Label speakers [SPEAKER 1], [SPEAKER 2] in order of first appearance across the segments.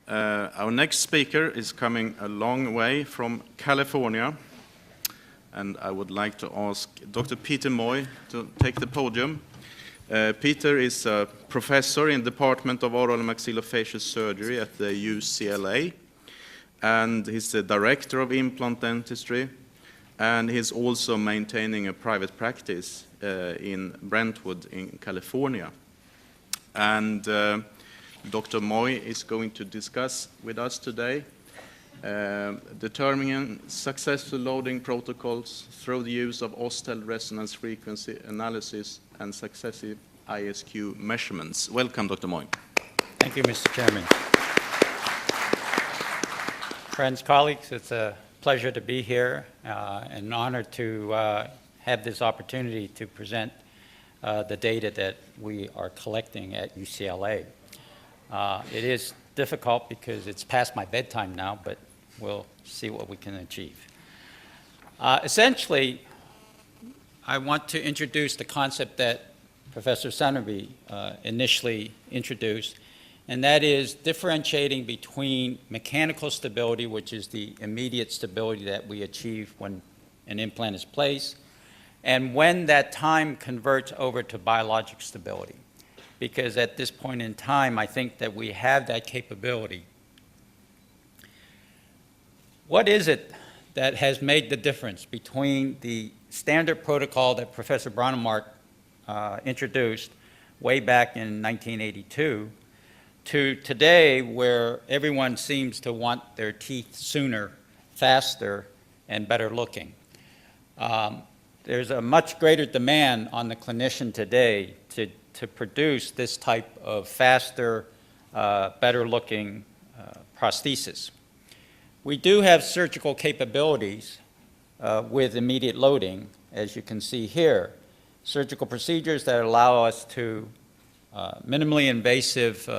[SPEAKER 1] Our next speaker is coming a long way from California, and I would like to ask Dr. Peter Moy to take the podium. Peter is a professor in the Department of Oral and Maxillofacial Surgery at the UCLA, and he's the director of Implant Dentistry, and he's also maintaining a private practice in Brentwood in California. And Dr. Moy is going to discuss with us today determining successful loading protocols through the use of Osstell resonance frequency analysis and successive ISQ measurements. Welcome, Dr. Moy.
[SPEAKER 2] Thank you, Mr. Chairman. Friends, colleagues, it's a pleasure to be here, and an honor to have this opportunity to present the data that we are collecting at UCLA. It is difficult because it's past my bedtime now, but we'll see what we can achieve. Essentially, I want to introduce the concept that Professor Sunderby initially introduced, and that is differentiating between mechanical stability, which is the immediate stability that we achieve when an implant is placed, and when that time converts over to biologic stability. Because at this point in time, I think that we have that capability. What is it that has made the difference between the standard protocol that Professor Bronnemark introduced way back in 1982 to today, where everyone seems to want their teeth sooner, faster, and better looking? There's a much greater demand on the clinician today to produce this type of faster, better looking prosthesis. We do have surgical capabilities with immediate loading, as you can see here. Surgical procedures that allow us to minimally invasive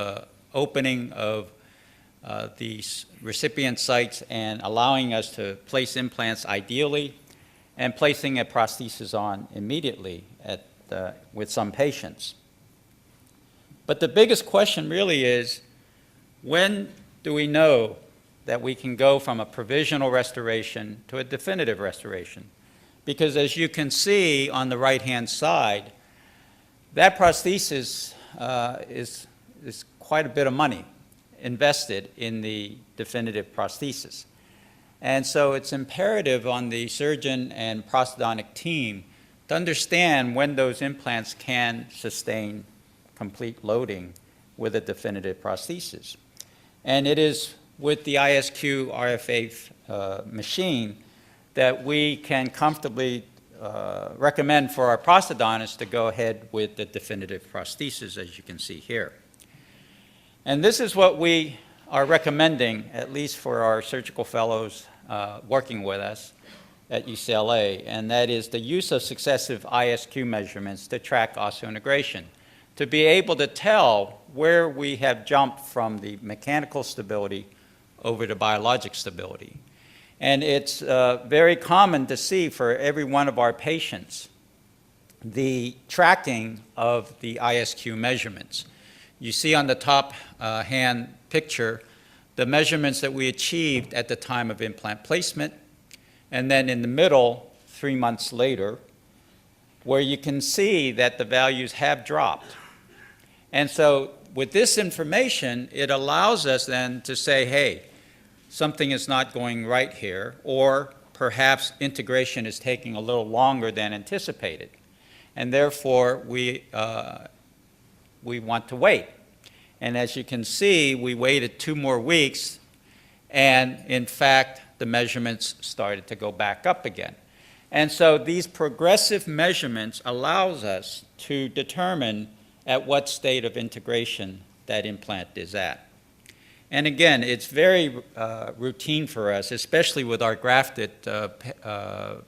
[SPEAKER 2] opening of these recipient sites and allowing us to place implants ideally and placing a prosthesis on immediately with some patients. But the biggest question really is, when do we know that we can go from a provisional restoration to a definitive restoration? Because as you can see on the right-hand side, that prosthesis is quite a bit of money invested in the definitive prosthesis. And so it's imperative on the surgeon and prosthodontic team to understand when those implants can sustain complete loading with a definitive prosthesis. And it is with the ISQ RFA machine that we can comfortably recommend for our prosthodontists to go ahead with the definitive prosthesis, as you can see here. And this is what we are recommending, at least for our surgical fellows working with us at UCLA, and that is the use of successive ISQ measurements to track osseointegration, to be able to tell where we have jumped from the mechanical stability over to biologic stability. And it's very common to see for every one of our patients the tracking of the ISQ measurements. You see on the top hand picture the measurements that we achieved at the time of implant placement, and then in the middle, 3 months later, where you can see that the values have dropped. And so with this information, it allows us then to say, hey, something is not going right here, or perhaps integration is taking a little longer than anticipated. And therefore, we want to wait. And as you can see, we waited 2 more weeks, and in fact, the measurements started to go back up again. And so these progressive measurements allows us to determine at what state of integration that implant is at. And again, it's very routine for us, especially with our grafted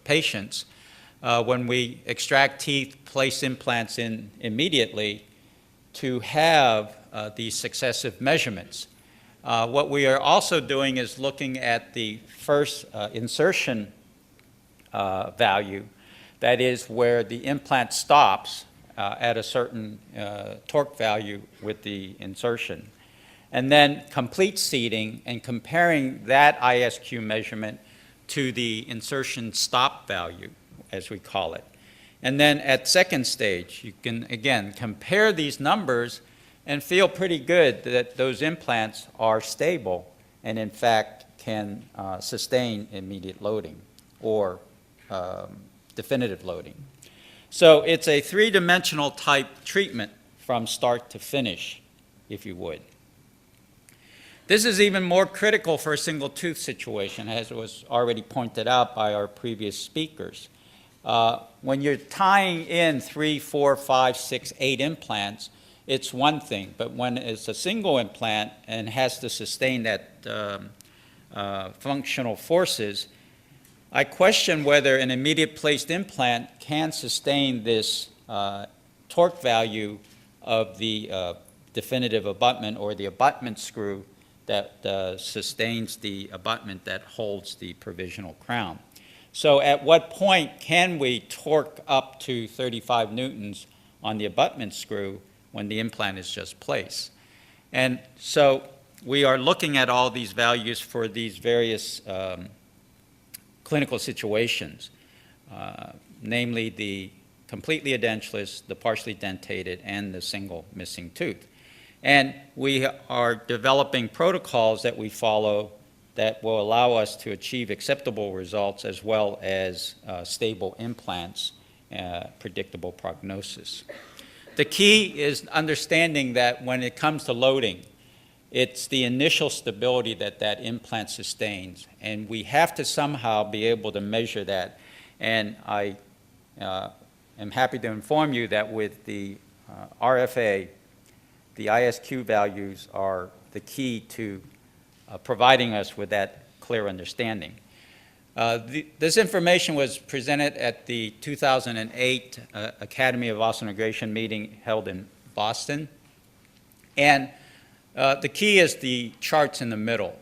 [SPEAKER 2] patients, when we extract teeth, place implants in immediately, to have these successive measurements. What we are also doing is looking at the first insertion value, that is where the implant stops at a certain torque value with the insertion. and then complete seating and comparing that ISQ measurement to the insertion stop value, as we call it. And then at second stage, you can, again, compare these numbers and feel pretty good that those implants are stable and, in fact, can sustain immediate loading or definitive loading. So it's a three-dimensional type treatment from start to finish, if you would. This is even more critical for a single tooth situation, as was already pointed out by our previous speakers. When you're tying in 3, 4, 5, 6, 8 implants, it's one thing, but when it's a single implant and has to sustain that functional forces, I question whether an immediate placed implant can sustain this torque value of the definitive abutment or the abutment screw that sustains the abutment that holds the provisional crown. So at what point can we torque up to 35 newtons on the abutment screw when the implant is just placed? And so we are looking at all these values for these various clinical situations, namely the completely edentulous, the partially dentated, and the single missing tooth. And we are developing protocols that we follow that will allow us to achieve acceptable results as well as stable implants, predictable prognosis. The key is understanding that when it comes to loading, it's the initial stability that that implant sustains, and we have to somehow be able to measure that. And I am happy to inform you that with the RFA, the ISQ values are the key to providing us with that clear understanding. This information was presented at the 2008 Academy of Osseointegration meeting held in Boston. And the key is the charts in the middle.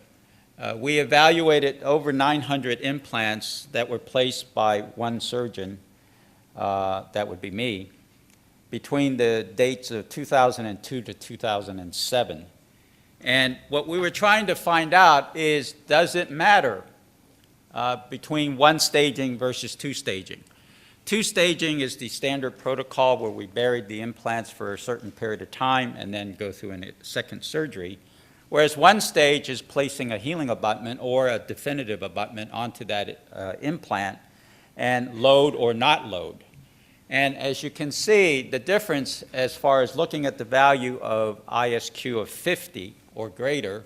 [SPEAKER 2] We evaluated over 900 implants that were placed by one surgeon, that would be me, between the dates of 2002 to 2007. And what we were trying to find out is, does it matter between one staging versus two staging? Two staging is the standard protocol where we buried the implants for a certain period of time and then go through a second surgery, whereas one stage is placing a healing abutment or a definitive abutment onto that implant and load or not load. And as you can see, the difference as far as looking at the value of ISQ of 50 or greater,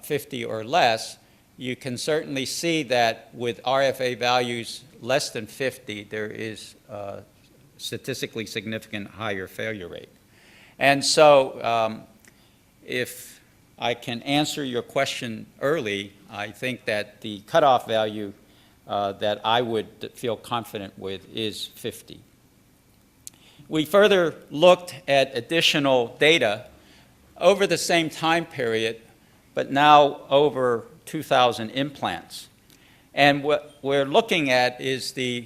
[SPEAKER 2] 50 or less, you can certainly see that with RFA values less than 50, there is a statistically significant higher failure rate. And so if I can answer your question early, I think that the cutoff value that I would feel confident with is 50. We further looked at additional data over the same time period, but now over 2,000 implants. And what we're looking at is the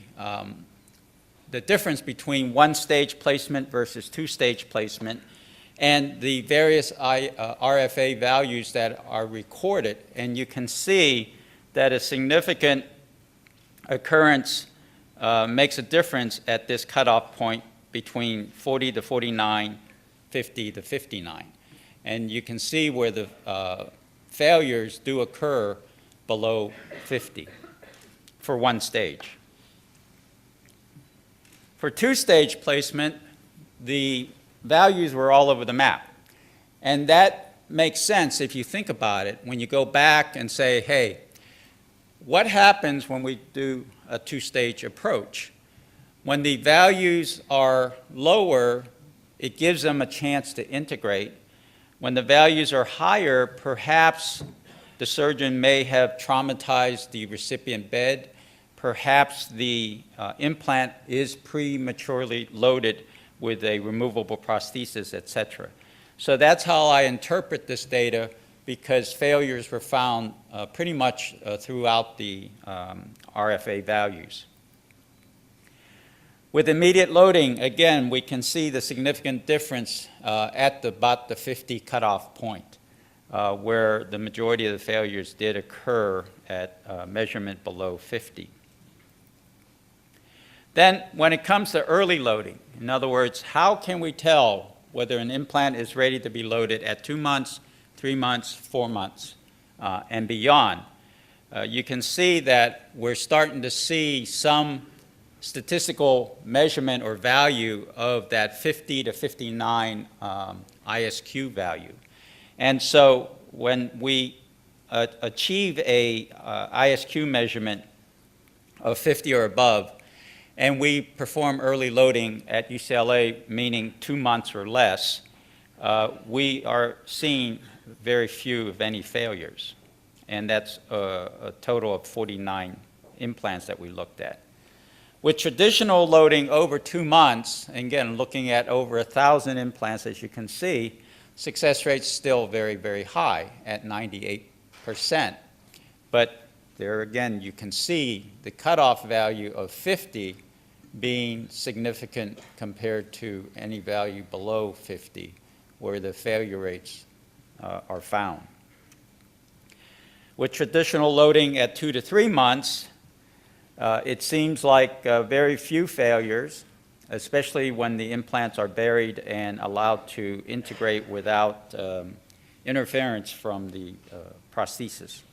[SPEAKER 2] difference between one-stage placement versus two-stage placement and the various RFA values that are recorded. And you can see that a significant occurrence makes a difference at this cutoff point between 40 to 49, 50 to 59. And you can see where the failures do occur below 50 for one stage. For two-stage placement, the values were all over the map. And that makes sense if you think about it. When you go back and say, hey, what happens when we do a two-stage approach? When the values are lower, it gives them a chance to integrate. When the values are higher, perhaps the surgeon may have traumatized the recipient bed. Perhaps the implant is prematurely loaded with a removable prosthesis, etc. So that's how I interpret this data, because failures were found pretty much throughout the RFA values. With immediate loading, again, we can see the significant difference at about the 50 cutoff point. where the majority of the failures did occur at measurement below 50. Then, when it comes to early loading, in other words, how can we tell whether an implant is ready to be loaded at 2 months, 3 months, 4 months, and beyond? You can see that we're starting to see some statistical measurement or value of that 50 to 59 ISQ value. And so when we achieve a ISQ measurement of 50 or above, and we perform early loading at UCLA, meaning 2 months or less, we are seeing very few, if any, failures. And that's a total of 49 implants that we looked at. With traditional loading over 2 months, and again, looking at over 1,000 implants, as you can see, success rate's still very, very high at 98%. But there again, you can see the cutoff value of 50 being significant compared to any value below 50, where the failure rates are found. With traditional loading at 2 to 3 months, it seems like very few failures, especially when the implants are buried and allowed to integrate without interference from the prosthesis.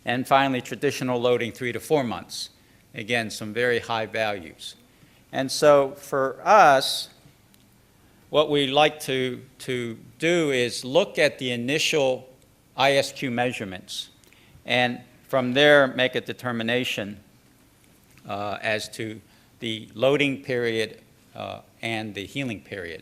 [SPEAKER 2] And finally, traditional loading 3 to 4 months. Again, some very high values. And so for us, what we like to do is look at the initial ISQ measurements, and from there make a determination as to the loading period and the healing period.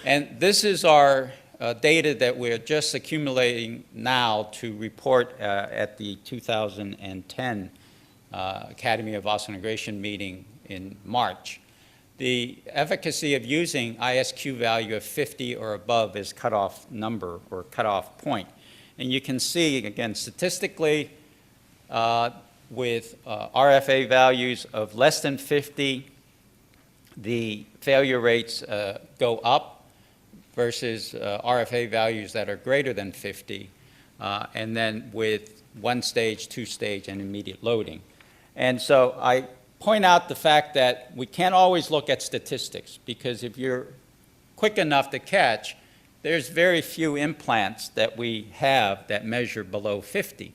[SPEAKER 2] And this is our data that we're just accumulating now to report at the 2010 Academy of Osseointegration meeting in March. The efficacy of using ISQ value of 50 or above is cutoff number or cutoff point. And you can see, again, statistically, with RFA values of less than 50, the failure rates go up versus RFA values that are greater than 50, and then with 1 stage, 2 stage, and immediate loading. And so I point out the fact that we can't always look at statistics, because if you're quick enough to catch, there's very few implants that we have that measure below 50.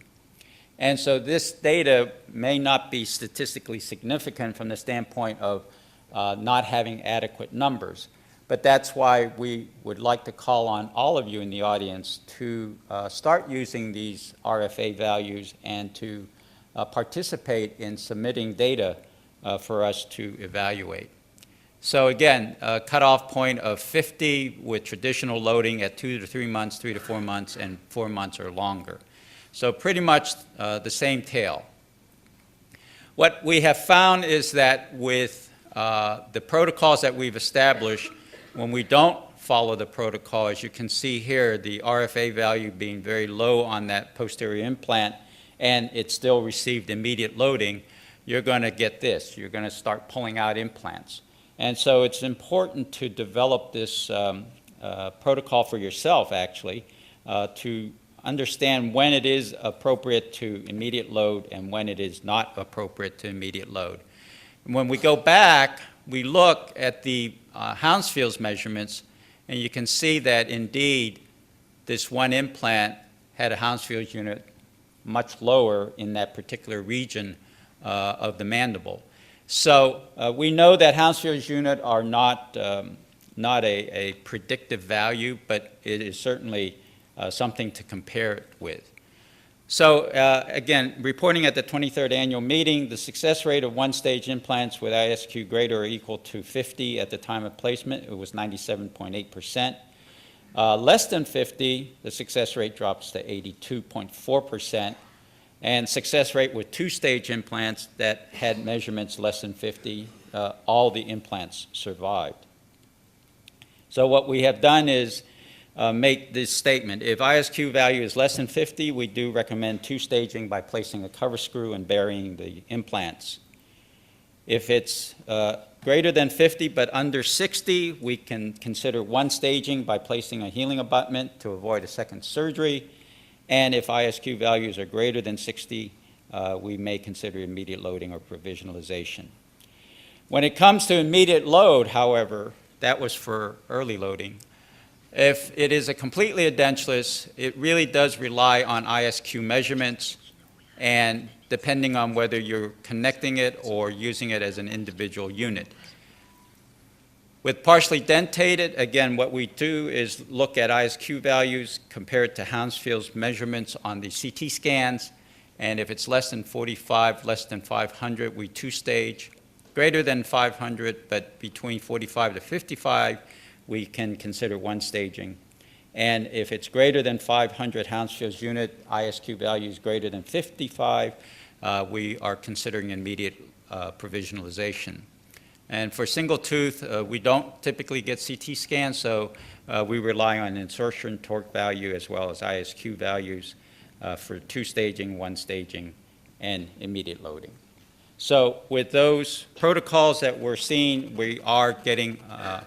[SPEAKER 2] And so this data may not be statistically significant from the standpoint of not having adequate numbers. But that's why we would like to call on all of you in the audience to start using these RFA values and to participate in submitting data for us to evaluate. So again, a cutoff point of 50 with traditional loading at 2 to 3 months, 3 to 4 months, and 4 months or longer. So pretty much the same tail. What we have found is that with the protocols that we've established, when we don't follow the protocol, as you can see here, the RFA value being very low on that posterior implant, and it still received immediate loading, you're going to get this. You're going to start pulling out implants. And so it's important to develop this protocol for yourself, actually, to understand when it is appropriate to immediate load and when it is not appropriate to immediate load. And when we go back, we look at the Hounsfield's measurements, and you can see that indeed this one implant had a Hounsfield's unit much lower in that particular region of the mandible. So we know that Hounsfield's unit are not a predictive value, but it is certainly something to compare it with. So again, reporting at the 23rd annual meeting, the success rate of one-stage implants with ISQ greater or equal to 50 at the time of placement, it was 97.8%. Less than 50, the success rate drops to 82.4%. And success rate with two-stage implants that had measurements less than 50, all the implants survived. So what we have done is make this statement. If ISQ value is less than 50, we do recommend two-staging by placing a cover screw and burying the implants. If it's greater than 50 but under 60, we can consider one staging by placing a healing abutment to avoid a second surgery. And if ISQ values are greater than 60, we may consider immediate loading or provisionalization. When it comes to immediate load, however, that was for early loading. If it is a completely edentulous, it really does rely on ISQ measurements, and depending on whether you're connecting it or using it as an individual unit. With partially dentated, again, what we do is look at ISQ values compared to Hounsfield's measurements on the CT scans, and if it's less than 45, less than 500, we two-stage. Greater than 500, but between 45 to 55, we can consider one staging. And if it's greater than 500 Hounsfield's unit, ISQ values greater than 55, we are considering immediate provisionalization. And for single tooth, we don't typically get CT scans, so we rely on insertion torque value as well as ISQ values for two staging, one staging, and immediate loading. So with those protocols that we're seeing, we are getting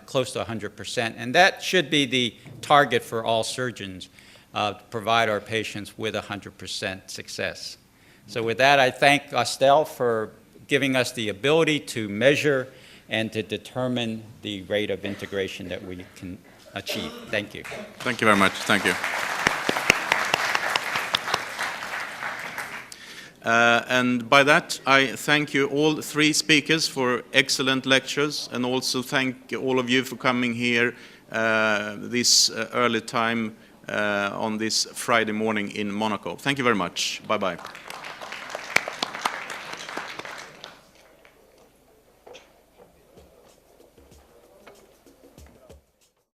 [SPEAKER 2] close to 100%, and that should be the target for all surgeons, to provide our patients with 100% success. So with that, I thank Osstell for giving us the ability to measure and to determine the rate of integration that we can achieve. Thank you.
[SPEAKER 1] Thank you very much. Thank you. And by that, I thank you all three speakers for excellent lectures, and also thank all of you for coming here this early time on this Friday morning in Monaco. Thank you very much. Bye-bye.